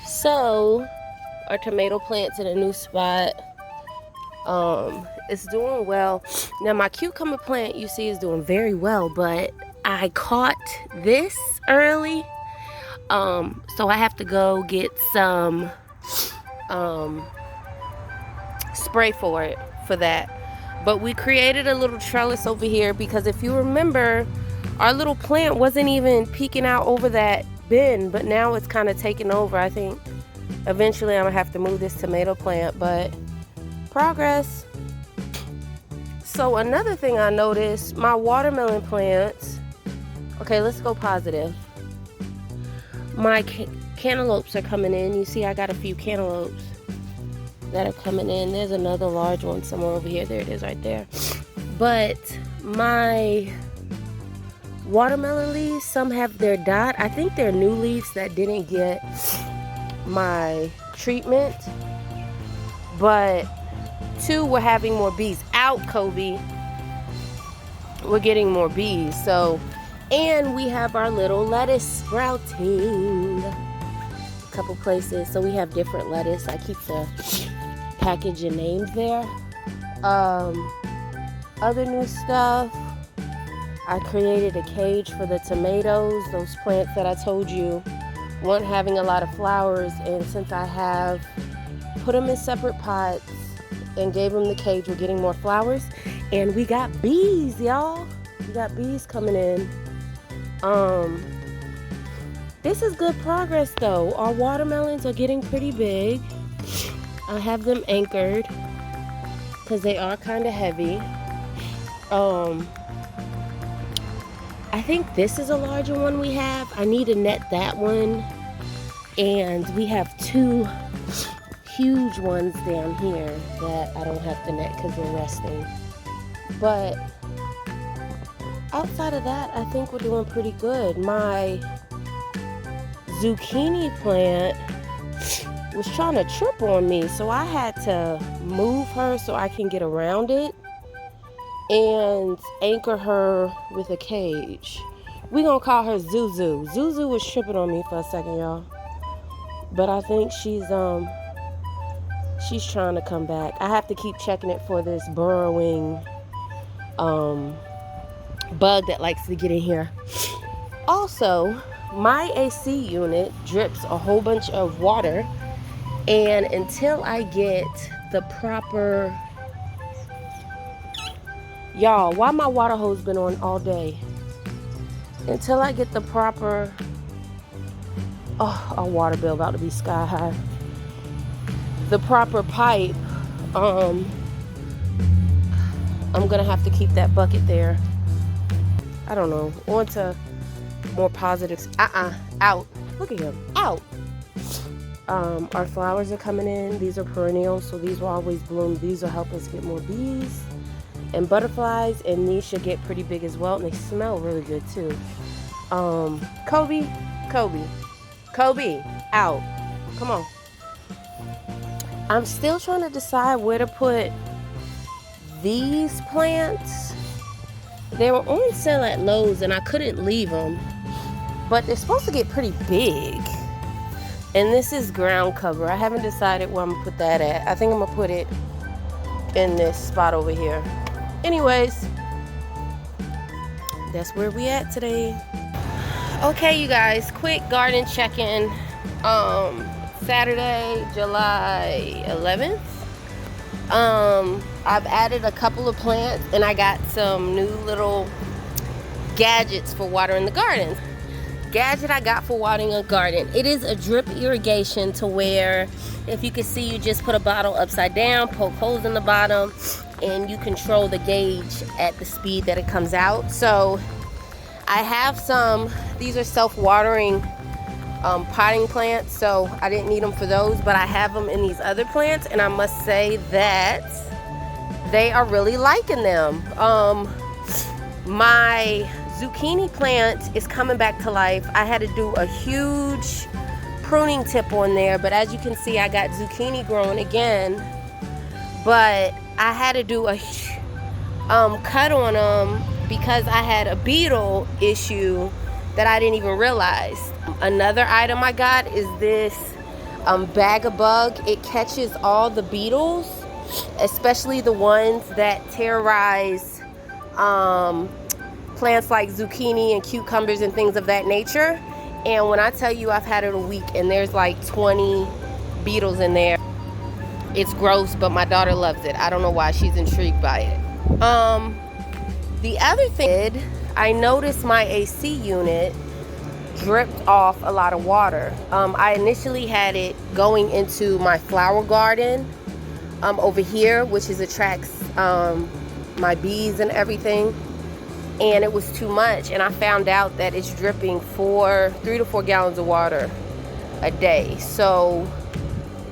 So our tomato plant's in a new spot. It's doing well. Now my cucumber plant, you see, is doing very well, but I caught this early. So I have to go get some spray for that. But we created a little trellis over here because if you remember, our little plant wasn't even peeking out over that bin, but now it's kind of taking over. I think eventually I'm gonna have to move this tomato plant, but progress. So another thing I noticed, my watermelon plants, okay, let's go positive. My cantaloupes are coming in. You see I got a few cantaloupes that are coming in. There's another large one somewhere over here. There it is right there. But my watermelon leaves, some have their dot. I think they're new leaves that didn't get my treatment. But two, we're having more bees. Out, Kobe. We're getting more bees. So, and we have our little lettuce sprouting a couple places. So we have different lettuce. I keep the package and names there. Other new stuff, I created a cage for the tomatoes, those plants that I told you weren't having a lot of flowers, and since I have put them in separate pots and gave them the cage, we're getting more flowers. And we got bees, y'all. We got bees coming in. This is good progress though. Our watermelons are getting pretty big. I have them anchored because they are kind of heavy. I think this is a larger one we have. I need to net that one. And we have two huge ones down here that I don't have to net because they're resting. But outside of that, I think we're doing pretty good. My zucchini plant was trying to trip on me, so I had to move her so I can get around it and anchor her with a cage. We gonna call her Zuzu. Zuzu was tripping on me for a second, y'all, but I think she's trying to come back. I have to keep checking it for this burrowing bug that likes to get in here. Also, my AC unit drips a whole bunch of water, and until I get the proper, y'all, why my water hose been on all day? Until I get the proper, our water bill about to be sky high. The proper pipe, I'm gonna have to keep that bucket there. I don't know, on to more positives. Out. Look at him, out. Our flowers are coming in. These are perennials, so these will always bloom. These will help us get more bees and butterflies, and these should get pretty big as well, and they smell really good too. Kobe, out. Come on. I'm still trying to decide where to put these plants. They were on sale at Lowe's and I couldn't leave them, but they're supposed to get pretty big. And this is ground cover. I haven't decided where I'm gonna put that at. I think I'm gonna put it in this spot over here. Anyways, that's where we at today. Okay, you guys, quick garden check-in. Saturday, July 11th. I've added a couple of plants and I got some new little gadgets for watering the garden. Gadget I got for watering a garden. It is a drip irrigation, to where, if you can see, you just put a bottle upside down, poke holes in the bottom, and you control the gauge at the speed that it comes out. So I have some, these are self-watering potting plants, so I didn't need them for those, but I have them in these other plants, and I must say that they are really liking them. My zucchini plant is coming back to life. I had to do a huge pruning tip on there, but as you can see, I got zucchini growing again, but I had to do a cut on them because I had a beetle issue that I didn't even realize. Another item I got is this bag-a-bug. It catches all the beetles, especially the ones that terrorize plants like zucchini and cucumbers and things of that nature. And when I tell you I've had it a week and there's like 20 beetles in there, it's gross, but my daughter loves it. I don't know why. She's intrigued by it. The other thing, I noticed my AC unit dripped off a lot of water. I initially had it going into my flower garden over here, which attracts my bees and everything, and it was too much, and I found out that it's dripping 3 to 4 gallons of water a day. So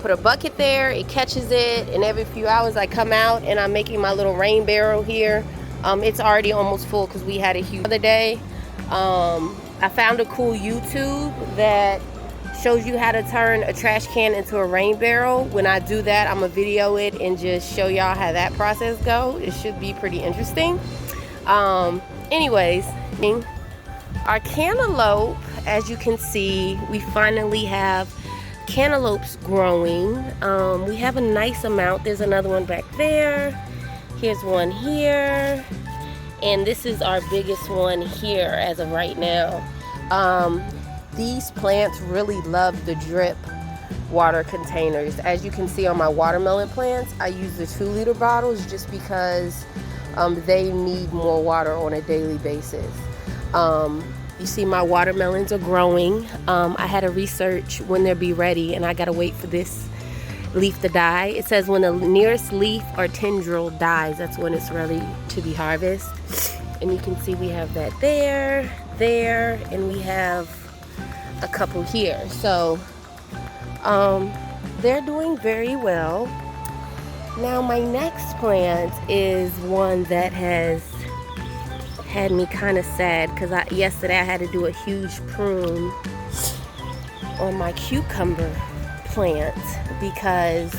put a bucket there, it catches it, and every few hours I come out and I'm making my little rain barrel here. It's already almost full because we had a huge other day. I found a cool YouTube that shows you how to turn a trash can into a rain barrel. When I do that, I'm gonna video it and just show y'all how that process goes. It should be pretty interesting. Anyways, our cantaloupe, as you can see, we finally have cantaloupes growing. We have a nice amount. There's another one back there. Here's one here. And this is our biggest one here as of right now. These plants really love the drip water containers. As you can see on my watermelon plants, I use the 2-liter bottles just because they need more water on a daily basis. You see my watermelons are growing. I had to research when they'll be ready, and I gotta wait for this leaf to die. It says when the nearest leaf or tendril dies, that's when it's ready to be harvested. And you can see we have that there, and we have a couple here. So they're doing very well. Now my next plant is one that has had me kind of sad because yesterday I had to do a huge prune on my cucumber plant because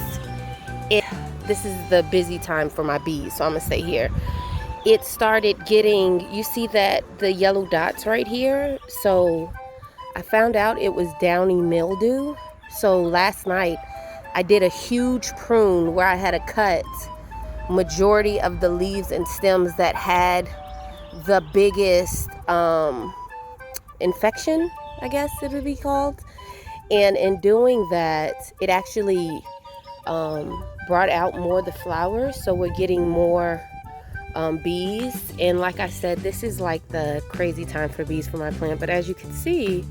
this is the busy time for my bees, so I'm gonna stay here. It started getting, you see that the yellow dots right here? So I found out it was downy mildew. So last night I did a huge prune where I had to cut majority of the leaves and stems that had the biggest infection, I guess it would be called. And in doing that, it actually brought out more of the flowers, so we're getting more bees. And like I said, this is like the crazy time for bees for my plant. But as you can see,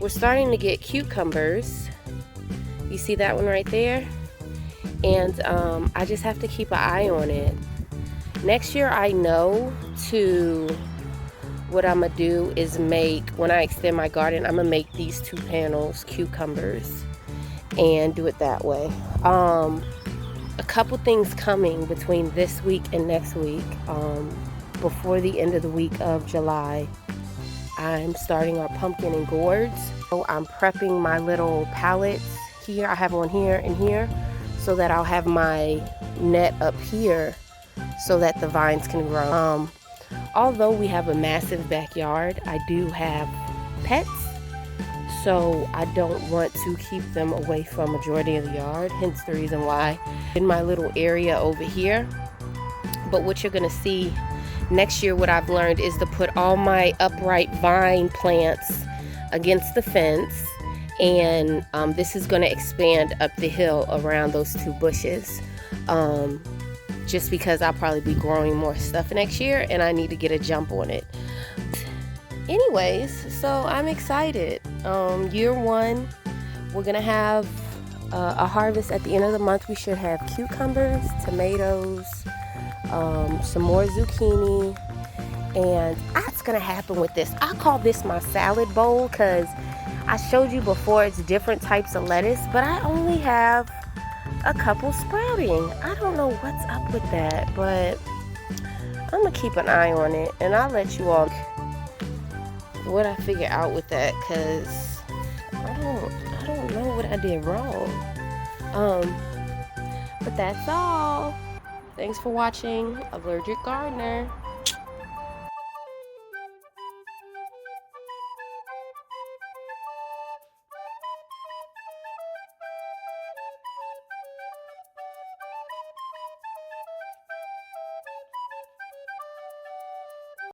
we're starting to get cucumbers. You see that one right there? And I just have to keep an eye on it. Next year, I know what I'm gonna do is make, when I extend my garden, I'm gonna make these 2 panels cucumbers and do it that way. A couple things coming between this week and next week. Before the end of the week of July, I'm starting our pumpkin and gourds. So I'm prepping my little pallets here. I have one here and here so that I'll have my net up here so that the vines can grow. Although we have a massive backyard, I do have pets, so I don't want to keep them away from majority of the yard, hence the reason why in my little area over here. But what you're gonna see next year, what I've learned is to put all my upright vine plants against the fence, and this is gonna expand up the hill around those 2 bushes. Just because I'll probably be growing more stuff next year and I need to get a jump on it. Anyways, so I'm excited. Year 1, we're gonna have a harvest at the end of the month. We should have cucumbers, tomatoes, some more zucchini, and what's gonna happen with this? I call this my salad bowl because I showed you before it's different types of lettuce, but I only have a couple sprouting. I don't know what's up with that, but I'm gonna keep an eye on it and I'll let you all what I figure out with that, because I don't know what I did wrong. But that's all. Thanks for watching Allergic Gardener.